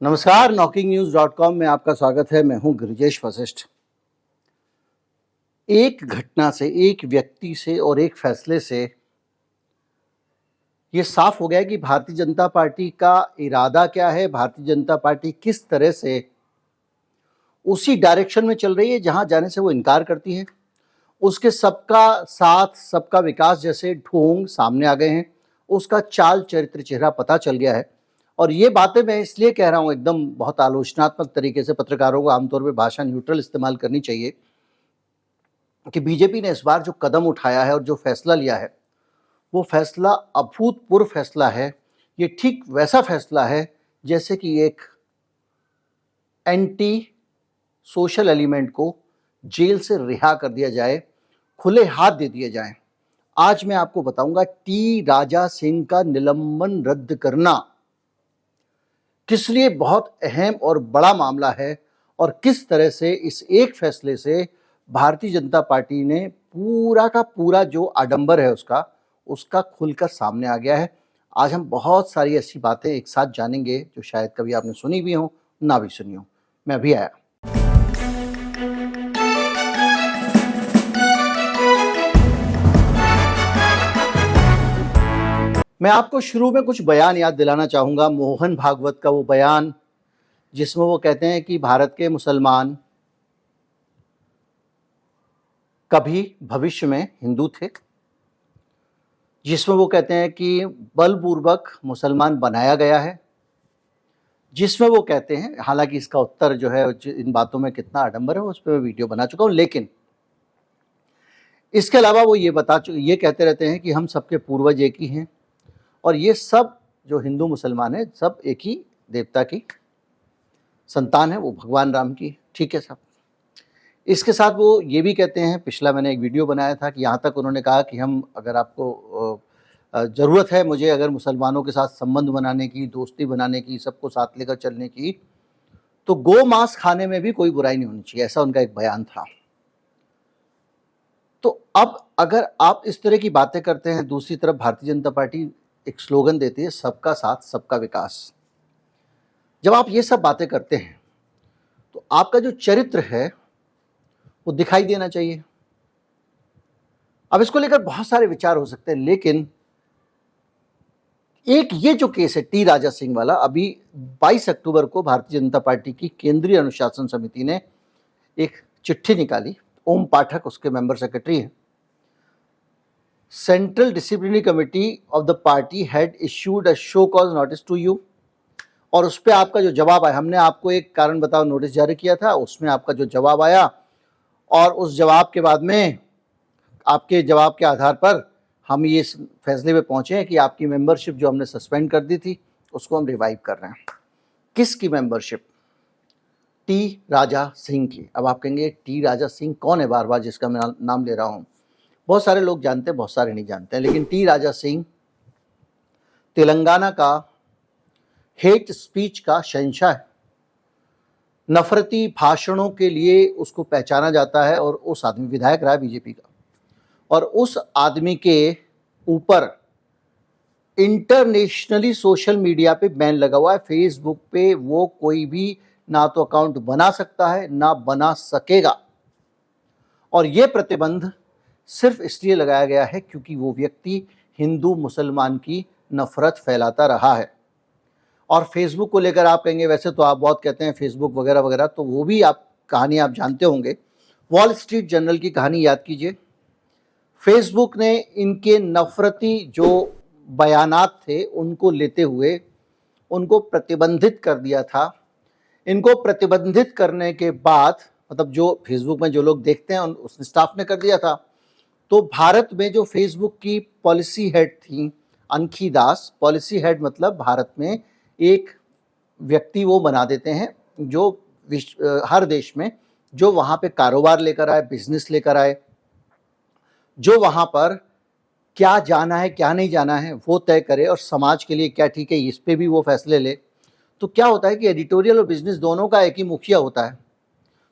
नमस्कार, knocking-news.com में आपका स्वागत है। मैं हूं गिरिजेश वशिष्ठ। एक घटना से, एक व्यक्ति से और एक फैसले से ये साफ हो गया कि भारतीय जनता पार्टी का इरादा क्या है, भारतीय जनता पार्टी किस तरह से उसी डायरेक्शन में चल रही है जहां जाने से वो इनकार करती है। उसके सबका साथ, सबका विकास जैसे ढोंग सामने आ गए हैं, उसका चाल चरित्र चेहरा पता चल गया है। और ये बातें मैं इसलिए कह रहा हूँ एकदम बहुत आलोचनात्मक तरीके से, पत्रकारों को आमतौर पे भाषा न्यूट्रल इस्तेमाल करनी चाहिए, कि बीजेपी ने इस बार जो कदम उठाया है और जो फैसला लिया है वो फैसला अभूतपूर्व फैसला है। ये ठीक वैसा फैसला है जैसे कि एक एंटी सोशल एलिमेंट को जेल से रिहा कर दिया जाए, खुले हाथ दे दिए जाएं। आज मैं आपको बताऊंगा टी राजा सिंह का निलंबन रद्द करना किस लिए बहुत अहम और बड़ा मामला है और किस तरह से इस एक फैसले से भारतीय जनता पार्टी ने पूरा का पूरा जो आडंबर है उसका खुलकर सामने आ गया है। आज हम बहुत सारी ऐसी बातें एक साथ जानेंगे जो शायद कभी आपने सुनी भी हो, ना भी सुनी हो। मैं अभी आया। मैं आपको शुरू में कुछ बयान याद दिलाना चाहूँगा, मोहन भागवत का वो बयान जिसमें वो कहते हैं कि भारत के मुसलमान कभी भविष्य में हिंदू थे, जिसमें वो कहते हैं कि बलपूर्वक मुसलमान बनाया गया है, जिसमें वो कहते हैं, हालांकि इसका उत्तर जो है इन बातों में कितना आडंबर है उस पर मैं वीडियो बना चुका हूँ, लेकिन इसके अलावा वो ये कहते रहते हैं कि हम सबके पूर्वज एक ही हैं और ये सब जो हिंदू मुसलमान है सब एक ही देवता की संतान है, वो भगवान राम की। ठीक है साहब। इसके साथ वो ये भी कहते हैं, पिछला मैंने एक वीडियो बनाया था कि यहाँ तक उन्होंने कहा कि हम अगर आपको ज़रूरत है मुझे अगर मुसलमानों के साथ संबंध बनाने की, दोस्ती बनाने की, सबको साथ लेकर चलने की, तो गो मांस खाने में भी कोई बुराई नहीं होनी चाहिए, ऐसा उनका एक बयान था। तो अब अगर आप इस तरह की बातें करते हैं, दूसरी तरफ भारतीय जनता पार्टी एक स्लोगन देती है, सबका साथ सबका विकास। जब आप ये सब बातें करते हैं तो आपका जो चरित्र है वो दिखाई देना चाहिए। अब इसको लेकर बहुत सारे विचार हो सकते हैं, लेकिन एक ये जो केस है टी राजा सिंह वाला, अभी 22 अक्टूबर को भारतीय जनता पार्टी की केंद्रीय अनुशासन समिति ने एक चिट्ठी निकाली। ओम पाठक उसके मेंबर सेक्रेटरी हैं। Central disciplinary committee of the party had issued a show cause notice to you, और उस पर आपका जो जवाब आया, हमने आपको एक कारण बताओ नोटिस जारी किया था, उसमें आपका जो जवाब आया और उस जवाब के बाद में आपके जवाब के आधार पर हम ये इस फैसले पे पहुंचे हैं कि आपकी मेंबरशिप जो हमने सस्पेंड कर दी थी उसको हम रिवाइव कर रहे हैं। किसकी मेंबरशिप? टी राजा सिंह की। अब आप कहेंगे टी राजा सिंह कौन है बार बार जिसका मैं नाम ले रहा हूँ? बहुत सारे लोग जानते हैं, बहुत सारे नहीं जानते हैं, लेकिन टी राजा सिंह तेलंगाना का हेट स्पीच का शहंशाह है। नफरती भाषणों के लिए उसको पहचाना जाता है और उस आदमी विधायक रहा है बीजेपी का, और उस आदमी के ऊपर इंटरनेशनली सोशल मीडिया पे बैन लगा हुआ है। फेसबुक पे वो कोई भी ना तो अकाउंट बना सकता है ना बना सकेगा, और ये प्रतिबंध सिर्फ इसलिए लगाया गया है क्योंकि वो व्यक्ति हिंदू मुसलमान की नफरत फैलाता रहा है। और फेसबुक को लेकर आप कहेंगे वैसे तो आप बहुत कहते हैं फेसबुक वगैरह वगैरह, तो वो भी आप कहानी आप जानते होंगे। वॉल स्ट्रीट जर्नल की कहानी याद कीजिए। फेसबुक ने इनके नफरती जो बयानात थे उनको लेते हुए उनको प्रतिबंधित कर दिया था। इनको प्रतिबंधित करने के बाद, मतलब जो फेसबुक में जो लोग देखते हैं उस स्टाफ ने कर दिया था, तो भारत में जो फेसबुक की पॉलिसी हेड थी अनखी दास, पॉलिसी हेड मतलब भारत में एक व्यक्ति वो बना देते हैं जो हर देश में जो वहाँ पे कारोबार लेकर आए, बिजनेस लेकर आए, जो वहाँ पर क्या जाना है क्या नहीं जाना है वो तय करे और समाज के लिए क्या ठीक है इस पे भी वो फैसले ले। तो क्या होता है कि एडिटोरियल और बिजनेस दोनों का एक ही मुखिया होता है,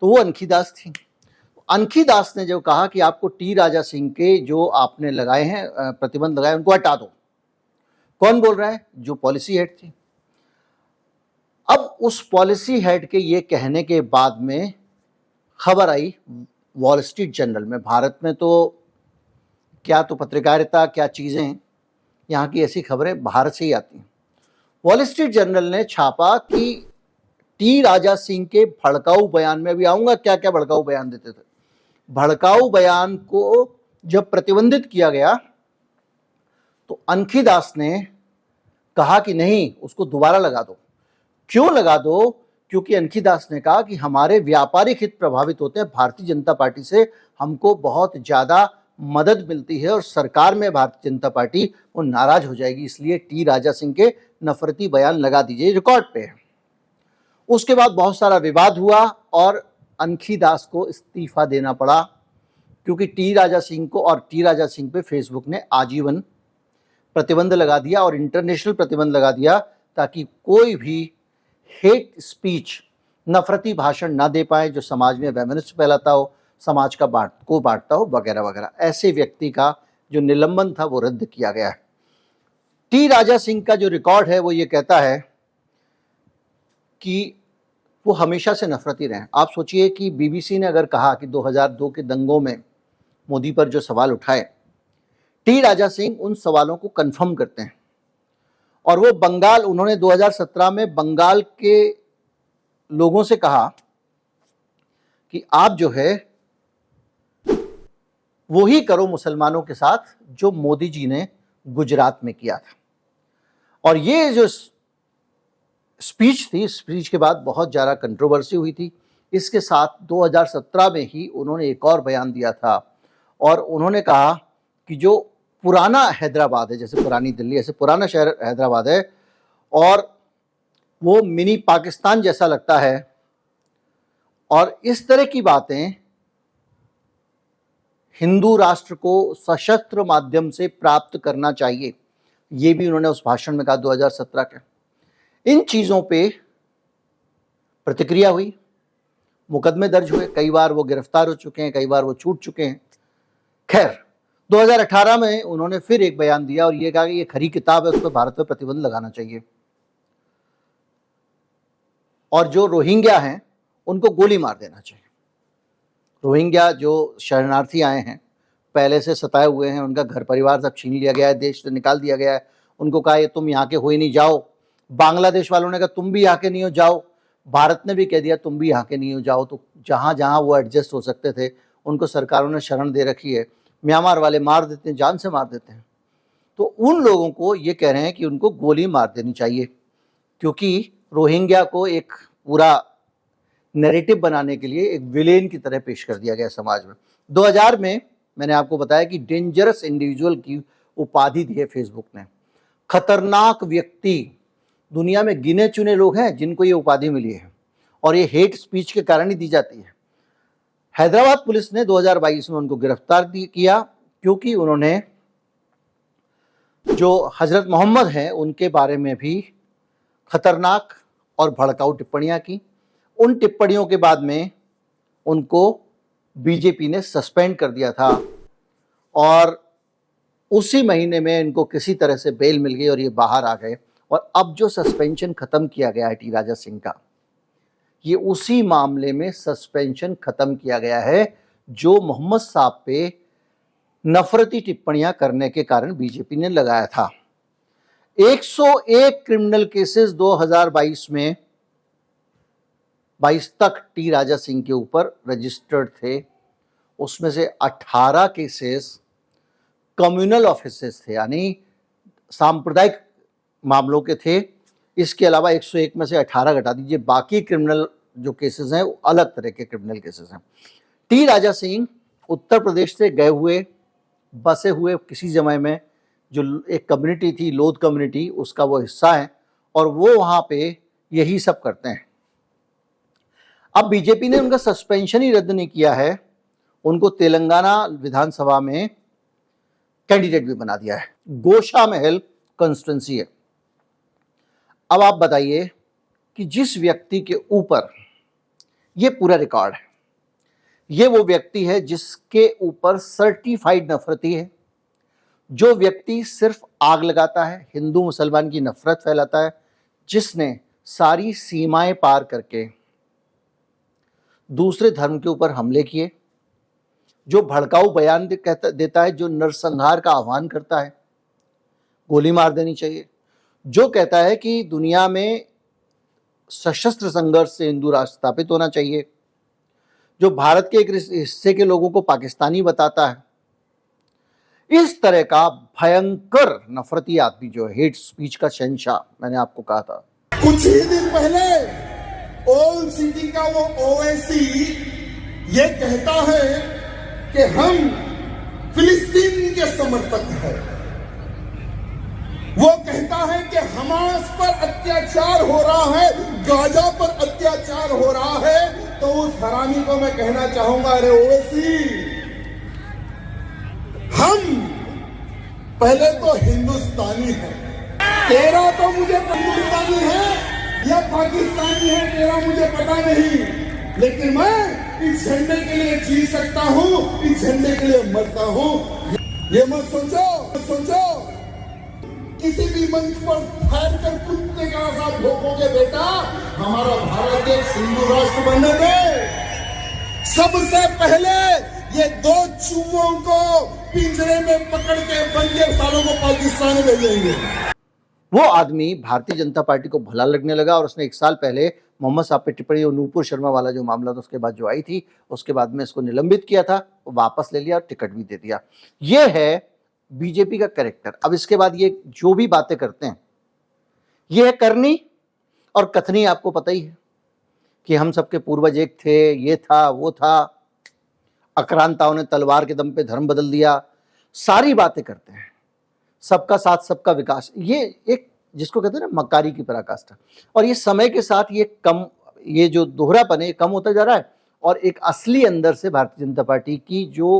तो वो अनखी दास थी। अनखी दास ने जो कहा कि आपको टी राजा सिंह के जो आपने लगाए हैं प्रतिबंध लगाए उनको हटा दो। कौन बोल रहा है? जो पॉलिसी हेड थी। अब उस पॉलिसी हेड के ये कहने के बाद में खबर आई वॉल स्ट्रीट जर्नल में। भारत में तो क्या तो पत्रकारिता, क्या चीज़ें, यहाँ की ऐसी खबरें भारत से ही आती हैं। वॉल स्ट्रीट जर्नल ने छापा कि टी राजा सिंह के भड़काऊ बयान में, अभी आऊँगा क्या क्या भड़काऊ बयान देते थे, भड़काऊ बयान को जब प्रतिबंधित किया गया तो अनखी दास ने कहा कि नहीं, उसको दोबारा लगा दो। क्यों लगा दो? क्योंकि अनखी दास ने कहा कि हमारे व्यापारिक हित प्रभावित होते हैं, भारतीय जनता पार्टी से हमको बहुत ज़्यादा मदद मिलती है और सरकार में भारतीय जनता पार्टी वो नाराज हो जाएगी, इसलिए टी राजा सिंह के नफरती बयान लगा दीजिए, रिकॉर्ड पे है। उसके बाद बहुत सारा विवाद हुआ और अनखी दास को इस्तीफा देना पड़ा, क्योंकि टी राजा सिंह को और टी राजा सिंह पे फेसबुक ने आजीवन प्रतिबंध लगा दिया और इंटरनेशनल प्रतिबंध लगा दिया, ताकि कोई भी हेट स्पीच, नफरती भाषण ना दे पाए जो समाज में वैमनस्य फैलाता हो, समाज का बांटता हो, वगैरह वगैरह। ऐसे व्यक्ति का जो निलंबन था वो रद्द किया गया है। टी राजा सिंह का जो रिकॉर्ड है वो ये कहता है कि वो हमेशा से नफरती रहे। आप सोचिए कि बीबीसी ने अगर कहा कि 2002 के दंगों में मोदी पर जो सवाल उठाए, टी राजा सिंह उन सवालों को कंफर्म करते हैं और वो बंगाल, उन्होंने 2017 में बंगाल के लोगों से कहा कि आप जो है वो ही करो मुसलमानों के साथ जो मोदी जी ने गुजरात में किया था। और ये जो स्पीच थी, स्पीच के बाद बहुत ज़्यादा कंट्रोवर्सी हुई थी। इसके साथ 2017 में ही उन्होंने एक और बयान दिया था और उन्होंने कहा कि जो पुराना हैदराबाद है, जैसे पुरानी दिल्ली, ऐसे पुराना शहर हैदराबाद है और वो मिनी पाकिस्तान जैसा लगता है, और इस तरह की बातें हिंदू राष्ट्र को सशस्त्र माध्यम से प्राप्त करना चाहिए, ये भी उन्होंने उस भाषण में कहा 2017 के। इन चीज़ों पे प्रतिक्रिया हुई, मुकदमे दर्ज हुए, कई बार वो गिरफ्तार हो चुके हैं, कई बार वो छूट चुके हैं। खैर 2018 में उन्होंने फिर एक बयान दिया और ये कहा कि ये खरी किताब है, उस पर भारत पर प्रतिबंध लगाना चाहिए और जो रोहिंग्या हैं उनको गोली मार देना चाहिए। रोहिंग्या जो शरणार्थी आए हैं, पहले से सताए हुए हैं, उनका घर परिवार सब छीन लिया गया है, देश से निकाल दिया गया है, उनको कहा ये तुम यहाँ के हो ही नहीं, जाओ। बांग्लादेश वालों ने कहा तुम भी यहाँ के नहीं हो, जाओ। भारत ने भी कह दिया तुम भी यहाँ के नहीं हो, जाओ। तो जहाँ जहाँ वो एडजस्ट हो सकते थे उनको सरकारों ने शरण दे रखी है। म्यांमार वाले मार देते हैं, जान से मार देते हैं। तो उन लोगों को ये कह रहे हैं कि उनको गोली मार देनी चाहिए, क्योंकि रोहिंग्या को एक पूरा नैरेटिव बनाने के लिए एक विलेन की तरह पेश कर दिया गया समाज में। 2000 में मैंने आपको बताया कि डेंजरस इंडिविजुअल की उपाधि दी है फेसबुक ने। खतरनाक व्यक्ति, दुनिया में गिने चुने लोग हैं जिनको ये उपाधि मिली है और ये हेट स्पीच के कारण ही दी जाती है। हैदराबाद पुलिस ने 2022 में उनको गिरफ्तार किया, क्योंकि उन्होंने जो हजरत मोहम्मद हैं उनके बारे में भी खतरनाक और भड़काऊ टिप्पणियां की। उन टिप्पणियों के बाद में उनको बीजेपी ने सस्पेंड कर दिया था और उसी महीने में इनको किसी तरह से बेल मिल गई और ये बाहर आ गए। और अब जो सस्पेंशन खत्म किया गया है टी राजा सिंह का, ये उसी मामले में सस्पेंशन खत्म किया गया है जो मोहम्मद साहब पे नफरती टिप्पणियां करने के कारण बीजेपी ने लगाया था। 101 क्रिमिनल केसेस 2022 में 22 तक टी राजा सिंह के ऊपर रजिस्टर्ड थे। उसमें से 18 केसेस कम्युनल ऑफेंसेस थे, यानी सांप्रदायिक मामलों के थे। इसके अलावा 101 में से 18 घटा दीजिए, बाकी क्रिमिनल जो केसेस हैं वो अलग तरह के क्रिमिनल केसेस हैं। टी राजा सिंह उत्तर प्रदेश से गए हुए, बसे हुए किसी समय में जो एक कम्युनिटी थी, लोध कम्युनिटी, उसका वो हिस्सा है और वो वहाँ पे यही सब करते हैं। अब बीजेपी ने उनका सस्पेंशन ही रद्द नहीं किया है, उनको तेलंगाना विधानसभा में कैंडिडेट भी बना दिया है। गोशा महल कॉन्स्टिट्यूंसी है। अब आप बताइए कि जिस व्यक्ति के ऊपर ये पूरा रिकॉर्ड है, ये वो व्यक्ति है जिसके ऊपर सर्टिफाइड नफरती है, जो व्यक्ति सिर्फ आग लगाता है, हिंदू मुसलमान की नफरत फैलाता है, जिसने सारी सीमाएं पार करके दूसरे धर्म के ऊपर हमले किए, जो भड़काऊ बयान देता है, जो नरसंहार का आह्वान करता है, गोली मार देनी चाहिए, जो कहता है कि दुनिया में सशस्त्र संघर्ष से हिंदू राष्ट्र स्थापित होना चाहिए, जो भारत के एक हिस्से के लोगों को पाकिस्तानी बताता है, इस तरह का भयंकर नफरती आदमी जो है, हेट स्पीच का शहंशाह, मैंने आपको कहा था। कुछ ही दिन पहले ओल सिटी का वो ओवैसी ये कहता है कि हम फिलिस्तीन के समर्थक हैं। वो कहता है कि हमास पर अत्याचार हो रहा है, गाजा पर अत्याचार हो रहा है। तो उस हरामी को मैं कहना चाहूंगा, अरे ओवैसी, हम पहले तो हिंदुस्तानी हैं। तेरा तो मुझे हिंदुस्तानी है या पाकिस्तानी है, तेरा मुझे पता नहीं, लेकिन मैं इस झंडे के लिए जी सकता हूं, इस झंडे के लिए मरता हूं। ये मत सोचो किसी भी मंच पर ठहर कर कुत्ते का साथ भोंकोगे बेटा। हमारा भारत एक हिंदू राष्ट्र बनने दे। सबसे पहले ये 2 चूहों को पिंजरे में पकड़ के बंदे सालों को पाकिस्तान भेजेंगे। वो आदमी भारतीय जनता पार्टी को भला लगने लगा और उसने 1 साल पहले मोहम्मद साहब पे टिप्पणी और नूपुर शर्मा वाला जो मामला था उसके बाद जो आई थी, उसके बाद में इसको निलंबित किया था, वो वापस ले लिया और टिकट भी दे दिया। ये है बीजेपी का कैरेक्टर। अब इसके बाद ये जो भी बातें करते हैं, ये है करनी और कथनी। आपको पता ही है कि हम सबके पूर्वज एक थे, ये था, वो था, आक्रांताओं ने तलवार के दम पे धर्म बदल दिया, सारी बातें करते हैं, सबका साथ सबका विकास। ये एक जिसको कहते हैं ना मक्कारी की पराकाष्ठा। और ये समय के साथ ये जो दोहरापन है ये कम होता जा रहा है और एक असली अंदर से भारतीय जनता पार्टी की जो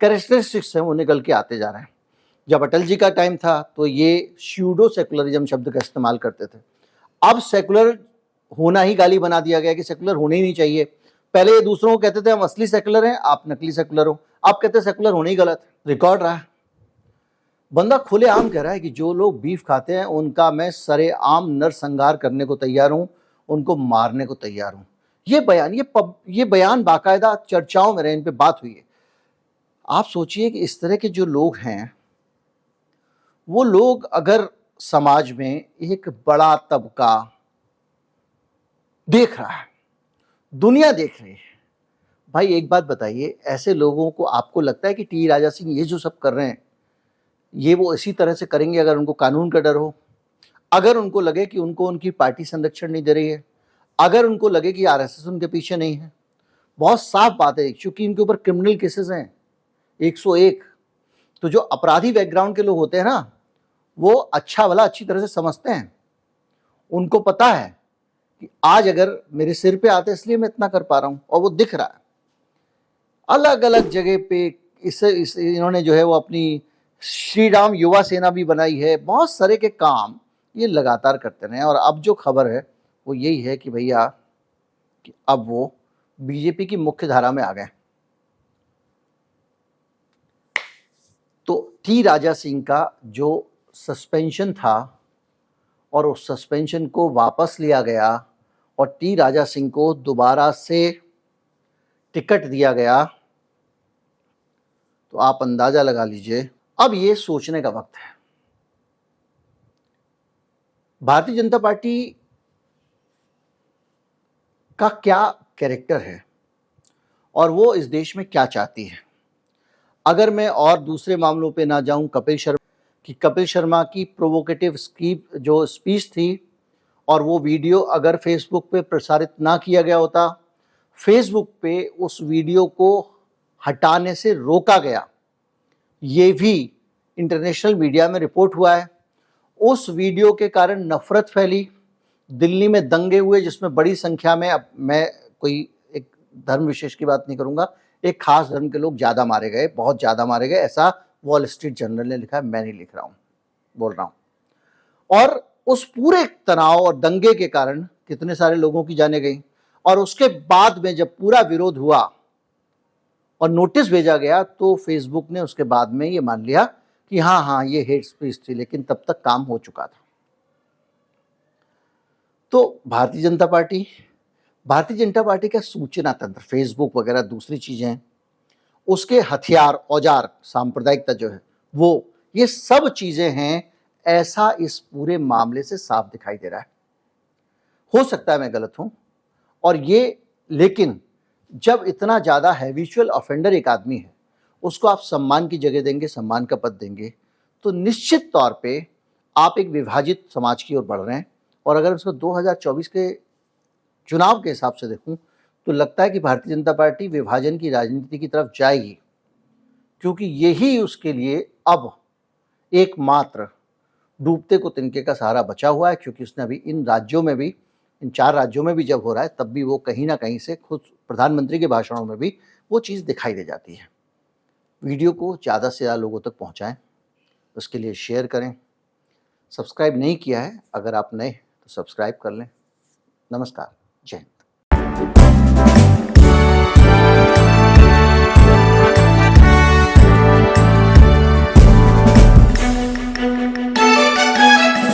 कैरेक्टरिस्टिक्स हैं वो निकल के आते जा रहे हैं। जब अटल जी का टाइम था तो ये स्यूडो सेकुलरिज्म शब्द का इस्तेमाल करते थे। अब सेकुलर होना ही गाली बना दिया गया कि सेकुलर होने ही नहीं चाहिए। पहले ये दूसरों को कहते थे हम असली सेकुलर हैं, आप नकली सेकुलर हो। आप कहते हैं सेकुलर होने ही गलत। रिकॉर्ड रहा है, बंदा खुलेआम कह रहा है कि जो लोग बीफ खाते हैं उनका मैं सरेआम नरसंहार करने को तैयार हूं, उनको मारने को तैयार हूं। ये बयान बाकायदा चर्चाओं में रहे, इन पे बात हुई है। आप सोचिए कि इस तरह के जो लोग हैं, वो लोग अगर समाज में एक बड़ा तबका देख रहा है, दुनिया देख रही है, भाई एक बात बताइए, ऐसे लोगों को आपको लगता है कि टी राजा सिंह ये जो सब कर रहे हैं ये वो इसी तरह से करेंगे अगर उनको कानून का डर हो, अगर उनको लगे कि उनको उनकी पार्टी संरक्षण नहीं दे रही है, अगर उनको लगे कि आरएसएस उनके पीछे नहीं है? बहुत साफ बात है, क्योंकि इनके ऊपर क्रिमिनल केसेस हैं 101। तो जो अपराधी बैकग्राउंड के लोग होते हैं ना, वो अच्छा भला अच्छी तरह से समझते हैं। उनको पता है कि आज अगर मेरे सिर पे आते इसलिए मैं इतना कर पा रहा हूं, और वो दिख रहा है। अलग अलग जगह पे इन्होंने जो है वो अपनी श्री राम युवा सेना भी बनाई है। बहुत सारे के काम ये लगातार करते रहे। और अब जो खबर है वो यही है कि भैया कि अब वो बीजेपी की मुख्य धारा में आ गए। तो टी राजा सिंह का जो सस्पेंशन था और उस सस्पेंशन को वापस लिया गया और टी राजा सिंह को दोबारा से टिकट दिया गया, तो आप अंदाजा लगा लीजिए। अब ये सोचने का वक्त है, भारतीय जनता पार्टी का क्या कैरेक्टर है और वो इस देश में क्या चाहती है। अगर मैं और दूसरे मामलों पे ना जाऊं, कपिल शर्मा की प्रोवोकेटिव जो स्पीच थी और वो वीडियो अगर फेसबुक पे प्रसारित ना किया गया होता, फेसबुक पे उस वीडियो को हटाने से रोका गया, ये भी इंटरनेशनल मीडिया में रिपोर्ट हुआ है। उस वीडियो के कारण नफरत फैली, दिल्ली में दंगे हुए जिसमें बड़ी संख्या में, अब मैं कोई एक धर्म विशेष की बात नहीं करूंगा, एक खास धर्म के लोग ज़्यादा मारे गए, बहुत ज़्यादा मारे गए, ऐसा वॉल स्ट्रीट जर्नल ने लिखा है, मैं नहीं लिख रहा हूँ, बोल रहा हूँ। और उस पूरे तनाव और दंगे के कारण कितने सारे लोगों की जानें गई। और उसके बाद में जब पूरा विरोध हुआ और नोटिस भेजा गया तो फेसबुक ने उसके बाद में ये मान लिया कि हाँ ये हेट स्पीच थी, लेकिन तब तक काम हो चुका था। तो भारतीय जनता पार्टी का सूचना तंत्र, फेसबुक वगैरह दूसरी चीजें हैं, उसके हथियार औजार, सांप्रदायिकता जो है वो, ये सब चीजें हैं, ऐसा इस पूरे मामले से साफ दिखाई दे रहा है। हो सकता है मैं गलत हूं, और ये, लेकिन जब इतना ज्यादा हैबिचुअल ऑफेंडर एक आदमी है, उसको आप सम्मान की जगह देंगे, सम्मान का पद देंगे, तो निश्चित तौर पे आप एक विभाजित समाज की ओर बढ़ रहे हैं। और अगर उसको 2024 के चुनाव के हिसाब से देखूं तो लगता है कि भारतीय जनता पार्टी विभाजन की राजनीति की तरफ जाएगी, क्योंकि यही उसके लिए अब एकमात्र डूबते को तिनके का सहारा बचा हुआ है। क्योंकि उसने अभी इन राज्यों में भी, इन 4 राज्यों में भी जब हो रहा है, तब भी वो कहीं ना कहीं से खुद प्रधानमंत्री के भाषणों में भी वो चीज़ दिखाई दे जाती है। वीडियो को ज़्यादा से ज़्यादा लोगों तक पहुँचाएं, उसके लिए शेयर करें। सब्सक्राइब नहीं किया है, अगर आप नए तो सब्सक्राइब कर लें। नमस्कार, जय हिंद।